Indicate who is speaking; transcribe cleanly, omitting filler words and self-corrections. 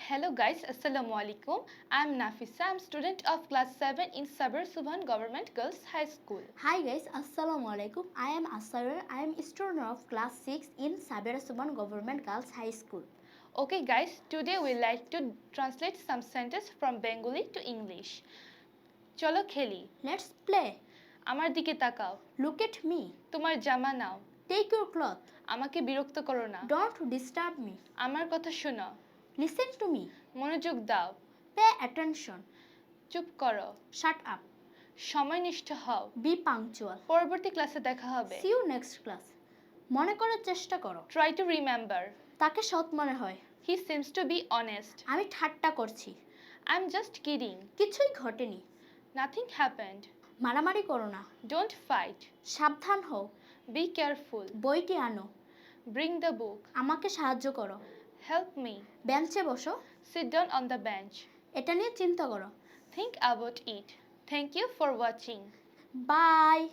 Speaker 1: Hello guys, Assalamu alaikum. I am Nafisa. I am student of class 7 in Saberin Government Girls High School.
Speaker 2: Hi guys, Assalamu alaikum. I am Assaberin. I am a student of class 6 in Saberin Government Girls High School.
Speaker 1: Okay guys, today we like to translate some sentences from Bengali to English. চলো খেলি।
Speaker 2: Let's play.
Speaker 1: আমার দিকে তাকাও।
Speaker 2: Look at me.
Speaker 1: তোমার জামা নাও।
Speaker 2: Take your cloth.
Speaker 1: আমাকে বিরক্ত করো না।
Speaker 2: Don't disturb me.
Speaker 1: আমার কথা শোনো।
Speaker 2: Listen to me.
Speaker 1: মনোযোগ দাও।
Speaker 2: Pay attention.
Speaker 1: চুপ করো।
Speaker 2: Shut up.
Speaker 1: সময়নিষ্ঠ হও।
Speaker 2: Be punctual.
Speaker 1: পরবর্তী ক্লাসে দেখা হবে।
Speaker 2: See you next class. মনে করার চেষ্টা করো।
Speaker 1: Try to remember.
Speaker 2: তাকে সৎ মনে হয়।
Speaker 1: He seems to be honest.
Speaker 2: আমি ঠাট্টা করছি।
Speaker 1: I'm just kidding.
Speaker 2: কিছুই ঘটেনি।
Speaker 1: Nothing happened.
Speaker 2: মারামারি করো না।
Speaker 1: Don't fight.
Speaker 2: সাবধান হও।
Speaker 1: Be careful.
Speaker 2: বইটি আনো।
Speaker 1: Bring the book.
Speaker 2: আমাকে সাহায্য করো।
Speaker 1: Help me.
Speaker 2: বেঞ্চে বসো।
Speaker 1: Sit down on the bench.
Speaker 2: এটা নিয়ে চিন্তা করো।
Speaker 1: Think about it. Thank you for watching.
Speaker 2: Bye.